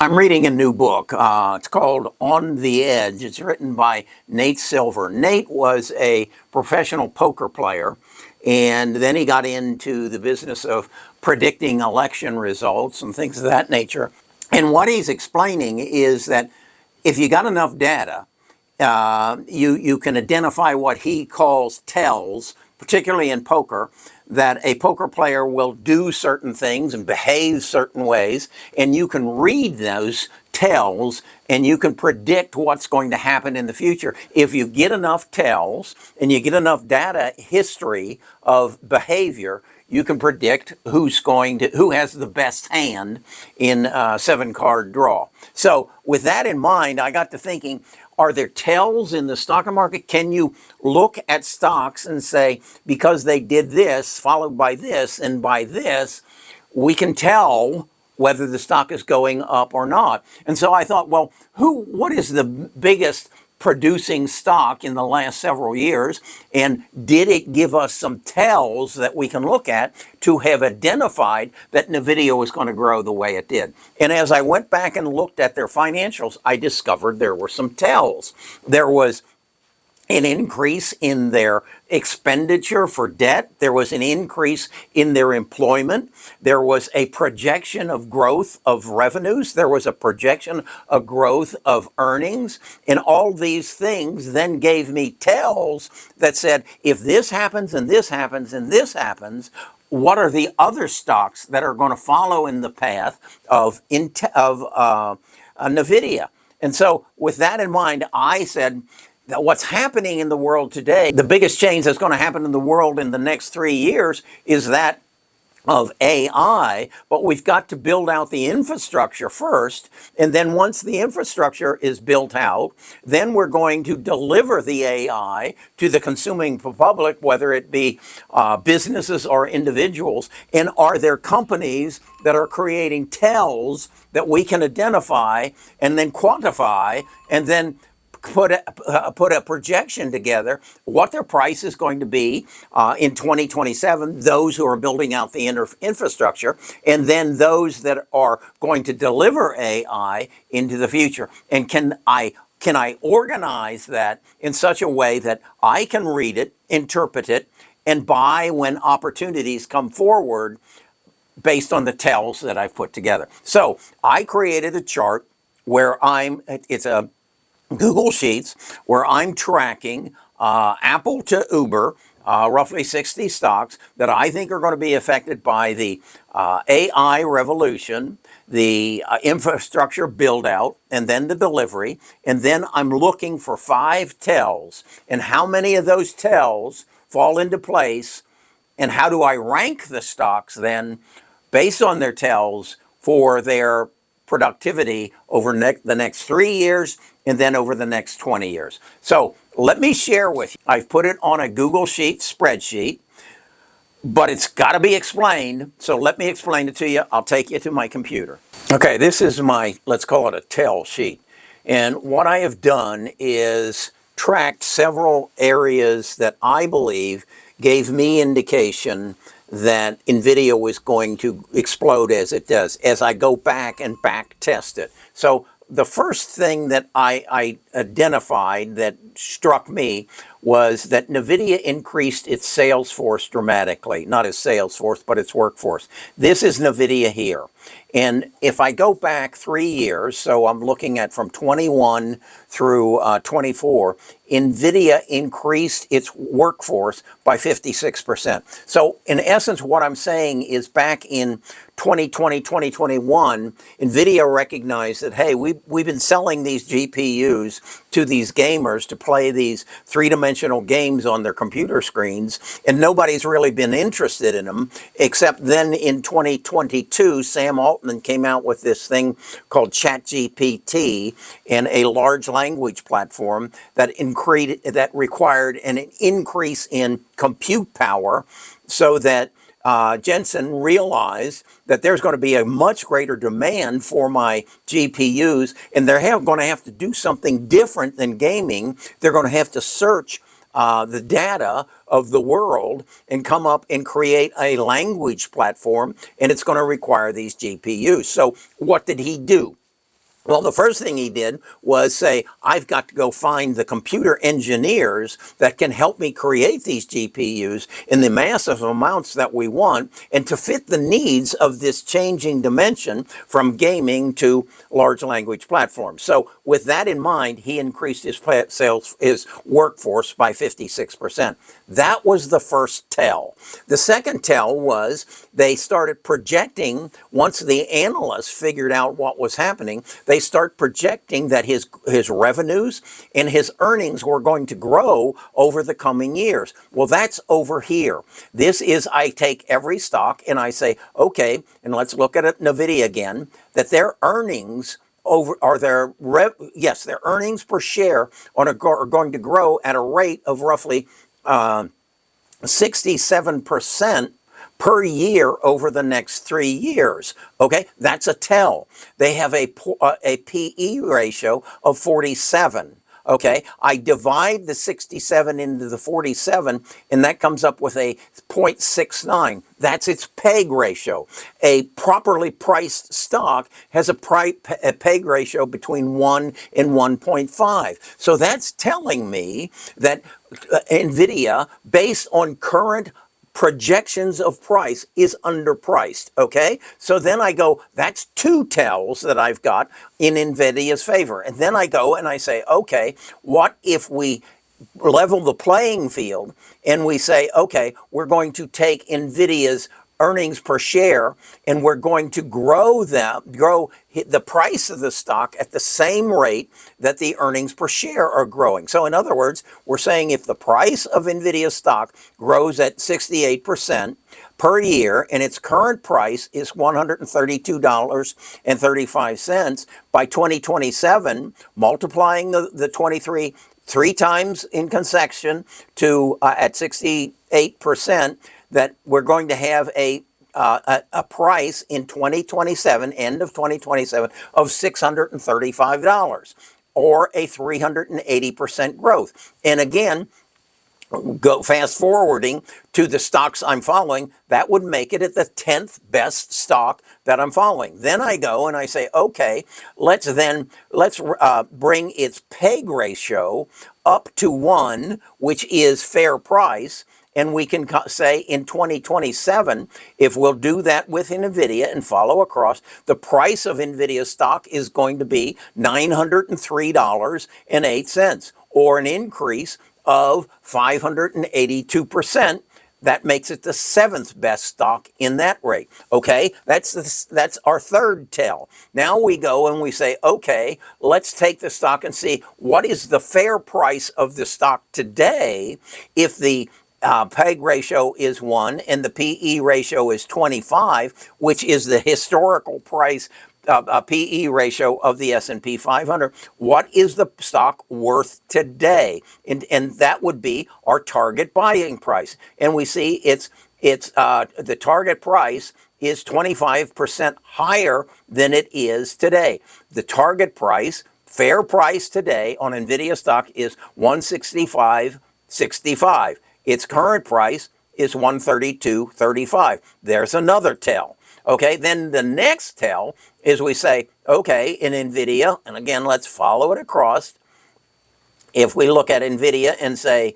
I'm reading a new book. It's called On the Edge. It's written by Nate Silver. Nate was a professional poker player, and then he got into the business of predicting election results and things of that nature. And what he's explaining is that if you got enough data, you can identify what he calls tells, particularly in poker, that a poker player will do certain things and behave certain ways, and you can read those tells and you can predict what's going to happen in the future. If you get enough tells and you get enough data history of behavior, you can predict who has the best hand in a 7-card draw. So with that in mind, I got to thinking, are there tells in the stock market? Can you look at stocks and say, because they did this, followed by this, and by this, we can tell whether the stock is going up or not? And so I thought, well, what is the biggest producing stock in the last several years, and did it give us some tells that we can look at to have identified that NVIDIA was going to grow the way it did? And as I went back and looked at their financials, I discovered there were some tells. There was an increase in their expenditure for debt. There was an increase in their employment. There was a projection of growth of revenues. There was a projection of growth of earnings. And all these things then gave me tells that said, if this happens and this happens and this happens, what are the other stocks that are going to follow in the path of NVIDIA? And so with that in mind, I said, that what's happening in the world today, the biggest change that's going to happen in the world in the next 3 years is that of AI, but we've got to build out the infrastructure first. And then once the infrastructure is built out, then we're going to deliver the AI to the consuming public, whether it be businesses or individuals. And are there companies that are creating tells that we can identify and then quantify and then put a projection together what their price is going to be in 2027, those who are building out the infrastructure, and then those that are going to deliver AI into the future. And can I organize that in such a way that I can read it, interpret it, and buy when opportunities come forward based on the tells that I've put together? So I created a chart where it's a Google Sheets where I'm tracking Apple to Uber, roughly 60 stocks that I think are going to be affected by the AI revolution, the infrastructure build out, and then the delivery. And then I'm looking for 5 tells, and how many of those tells fall into place, and how do I rank the stocks then based on their tells for their productivity over the next 3 years and then over the next 20 years. So let me share with you. I've put it on a Google Sheet spreadsheet, but it's got to be explained. So let me explain it to you. I'll take you to my computer. Okay, this is my, let's call it a tell sheet. And what I have done is tracked several areas that I believe gave me indication that NVIDIA was going to explode as it does, as I go back and back test it. So the first thing that I identified that struck me was that NVIDIA increased its sales force dramatically. Not its sales force, but its workforce. This is NVIDIA here. And if I go back 3 years, so I'm looking at from 21 through 24, NVIDIA increased its workforce by 56%. So in essence, what I'm saying is back in 2020, 2021, NVIDIA recognized that, hey, we've been selling these GPUs to these gamers to play these three-dimensional games on their computer screens, and nobody's really been interested in them, except then in 2022, Sam Altman came out with this thing called ChatGPT, and a large language platform that required an increase in compute power, so that Jensen realized that there's going to be a much greater demand for my GPUs, and they're going to have to do something different than gaming. They're going to have to search the data of the world and come up and create a language platform, and it's going to require these GPUs. So what did he do? Well, the first thing he did was say, I've got to go find the computer engineers that can help me create these GPUs in the massive amounts that we want and to fit the needs of this changing dimension from gaming to large language platforms. So with that in mind, he increased his workforce by 56%. That was the first tell. The second tell was they started projecting, once the analysts figured out what was happening, they start projecting that his revenues and his earnings were going to grow over the coming years. Well, that's over here. This is, I take every stock and I say, okay, and let's look at it, NVIDIA again, that their earnings their earnings per share are going to grow at a rate of roughly 67% per year over the next 3 years. Okay, that's a tell. They have a PE ratio of 47. Okay, I divide the 67 into the 47, and that comes up with a 0.69. That's its PEG ratio. A properly priced stock has a PEG ratio between 1 and 1.5. So that's telling me that NVIDIA, based on current projections of price, is underpriced. Okay, so then I go, that's two tells that I've got in NVIDIA's favor. And then I go and I say, okay, what if we level the playing field and we say, okay, we're going to take NVIDIA's earnings per share and we're going to grow the price of the stock at the same rate that the earnings per share are growing. So in other words, we're saying if the price of NVIDIA stock grows at 68% per year and its current price is $132.35, by 2027, multiplying the 23 three times in consecution to at 68%, that we're going to have a price in 2027, end of 2027, of $635, or a 380% growth. And again, go fast forwarding to the stocks I'm following, that would make it at the 10th best stock that I'm following. Then I go and I say, okay, let's bring its PEG ratio up to 1, which is fair price. And we can say in 2027, if we'll do that with NVIDIA and follow across, the price of NVIDIA stock is going to be $903.08, or an increase of 582%. That makes it the 7th best stock in that rate. Okay, that's our third tell. Now we go and we say, okay, let's take the stock and see what is the fair price of the stock today if the PEG ratio is 1 and the PE ratio is 25, which is the historical price PE ratio of the S&P 500. What is the stock worth today? And that would be our target buying price. And we see the target price is 25% higher than it is today. The target price, fair price today on NVIDIA stock is $165.65. Its current price is $132.35. There's another tell. Okay, then the next tell is we say, okay, in NVIDIA, and again, let's follow it across. If we look at NVIDIA and say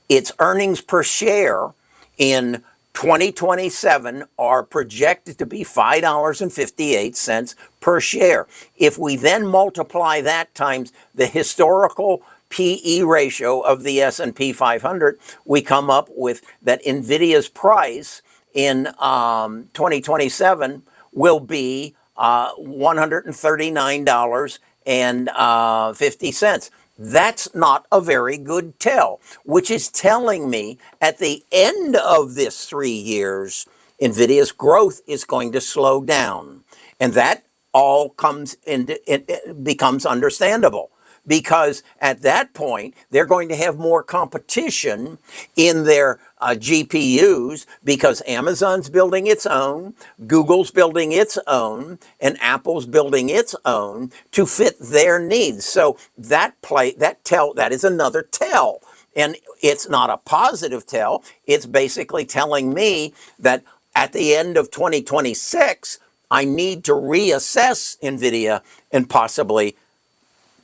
its earnings per share in 2027 are projected to be $5.58 per share. If we then multiply that times the historical PE ratio of the S&P 500, we come up with that NVIDIA's price in 2027 will be $139.50. That's not a very good tell, which is telling me at the end of this 3 years, NVIDIA's growth is going to slow down. And that all it becomes understandable, because at that point, they're going to have more competition in their GPUs, because Amazon's building its own, Google's building its own, and Apple's building its own to fit their needs. So that is another tell. And it's not a positive tell. It's basically telling me that at the end of 2026, I need to reassess NVIDIA and possibly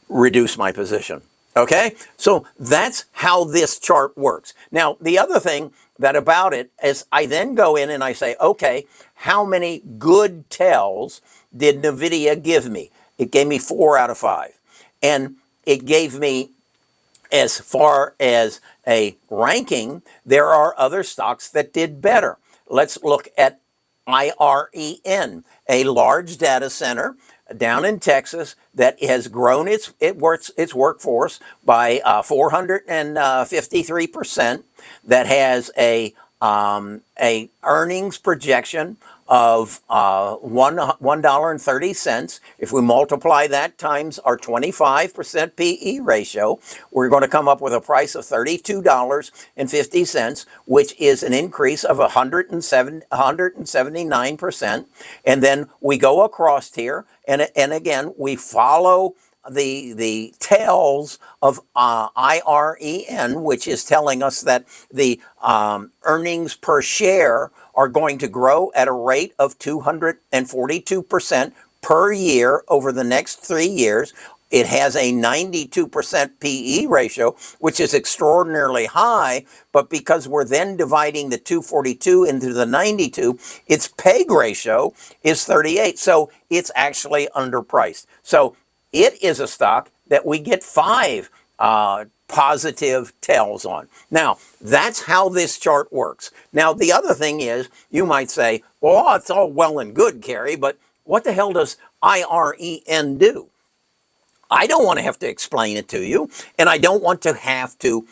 reduce my position. Okay? So that's how this chart works. Now, the other thing that about it is I then go in and I say, okay, how many good tells did NVIDIA give me? It gave me 4 out of 5. And it gave me, as far as a ranking, there are other stocks that did better. Let's look at IREN, a large data center down in Texas that has grown its workforce by 453%. That has a earnings projection of $1.30. If we multiply that times our 25% PE ratio, we're going to come up with a price of $32.50, which is an increase of 179%. And then we go across here, and again, we follow the tails of IREN, which is telling us that the earnings per share are going to grow at a rate of 242% per year over the next 3 years. It has a 92% PE ratio, which is extraordinarily high, but because we're then dividing the 242 into the 92, its PEG ratio is 38. So it's actually underpriced. So it is a stock that we get 5 positive tells on. Now, that's how this chart works. Now, the other thing is, you might say, well, it's all well and good, Kerry, but what the hell does IREN do? I don't want to have to explain it to you, and I don't want to have to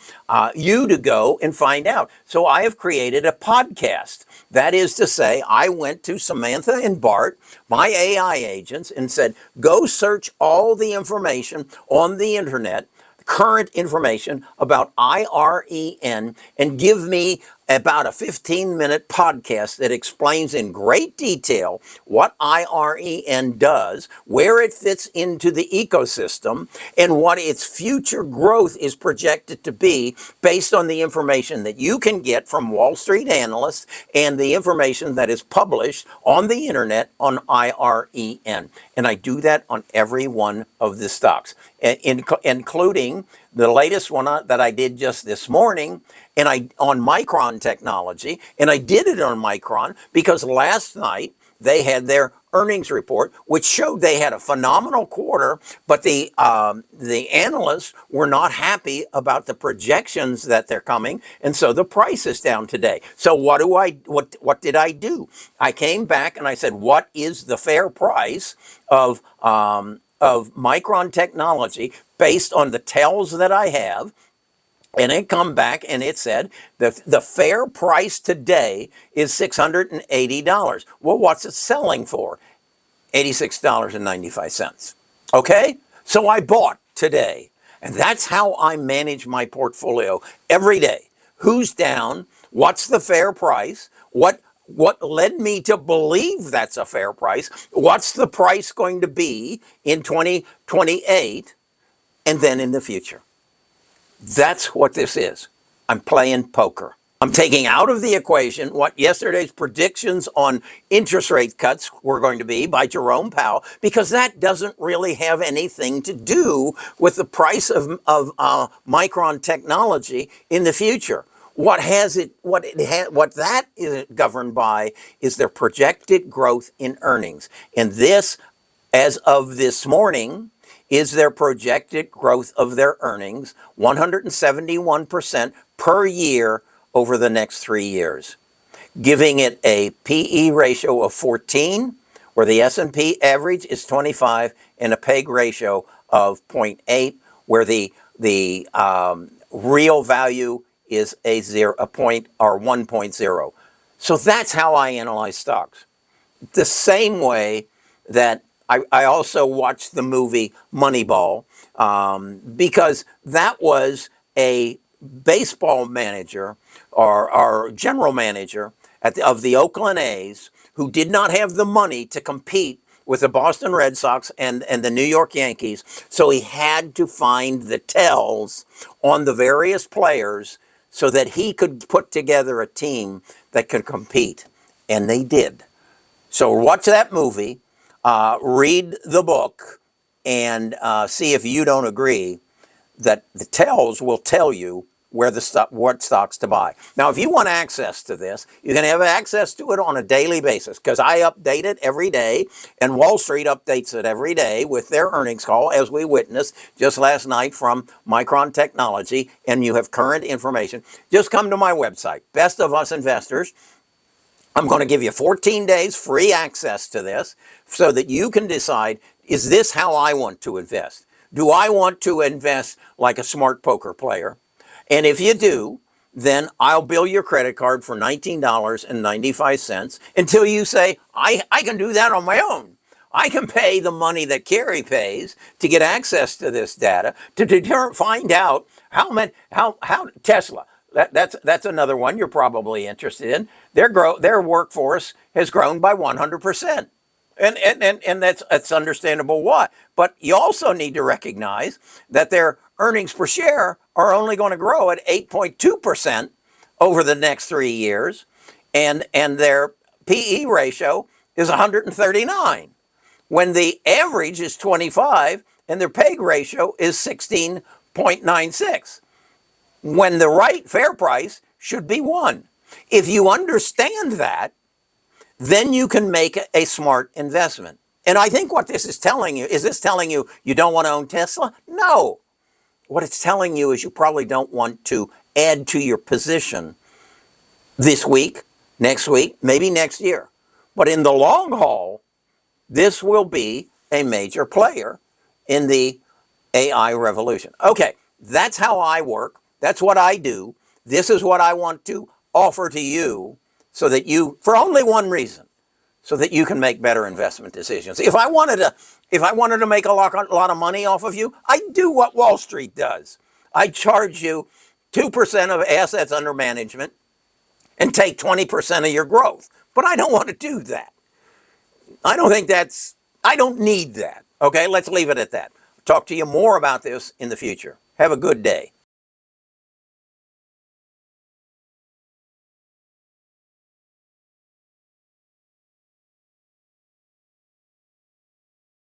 you to go and find out. So I have created a podcast. That is to say, I went to Samantha and Bart, my AI agents, and said, go search all the information on the internet, current information about IREN, and give me about a 15-minute podcast that explains in great detail what IREN does, where it fits into the ecosystem, and what its future growth is projected to be based on the information that you can get from Wall Street analysts and the information that is published on the internet on IREN. And I do that on every one of the stocks, including the latest one that I did just this morning, and on Micron Technology, and I did it on Micron because last night they had their earnings report, which showed they had a phenomenal quarter, but the analysts were not happy about the projections that they're coming, and so the price is down today. So what did I do? I came back and I said, what is the fair price of Micron Technology based on the tells that I have? And it come back and it said the fair price today is $680. Well, what's it selling for? $86.95. Okay? So I bought today. And that's how I manage my portfolio every day. Who's down? What's the fair price? What led me to believe that's a fair price? What's the price going to be in 2028 and then in the future? That's what this is. I'm playing poker. I'm taking out of the equation what yesterday's predictions on interest rate cuts were going to be by Jerome Powell, because that doesn't really have anything to do with the price of Micron Technology in the future. What that is governed by is their projected growth in earnings. And this, as of this morning, is their projected growth of their earnings, 171% per year over the next 3 years, giving it a PE ratio of 14, where the S&P average is 25, and a PEG ratio of 0.8, where the real value is a point or 1.0. So that's how I analyze stocks. The same way that I also watched the movie Moneyball, because that was a baseball manager or general manager of the Oakland A's who did not have the money to compete with the Boston Red Sox and the New York Yankees. So he had to find the tells on the various players so that he could put together a team that could compete. And they did. So watch that movie, read the book, and see if you don't agree that the tells will tell you where what stocks to buy. Now, if you want access to this, you can have access to it on a daily basis because I update it every day, and Wall Street updates it every day with their earnings call, as we witnessed just last night from Micron Technology, and you have current information. Just come to my website, Best of Us Investors. I'm going to give you 14 days free access to this so that you can decide, is this how I want to invest? Do I want to invest like a smart poker player? And if you do, then I'll bill your credit card for $19.95 until you say, I can do that on my own. I can pay the money that Kerry pays to get access to this data to find out how Tesla. That's another one you're probably interested in. Their workforce has grown by 100%. And that's understandable why. But you also need to recognize that their earnings per share are only going to grow at 8.2% over the next 3 years, and their PE ratio is 139, when the average is 25 and their PEG ratio is 16.96, when the right fair price should be 1. If you understand that, then you can make a smart investment. And I think what this is telling you, is this telling you you don't want to own Tesla? No. What it's telling you is you probably don't want to add to your position this week, next week, maybe next year. But in the long haul, this will be a major player in the AI revolution. Okay, that's how I work. That's what I do. This is what I want to offer to you so that you, for only one reason, so that you can make better investment decisions. If I wanted to make a lot of money off of you, I'd do what Wall Street does. I'd charge you 2% of assets under management and take 20% of your growth. But I don't want to do that. I don't need that. Okay, let's leave it at that. Talk to you more about this in the future. Have a good day.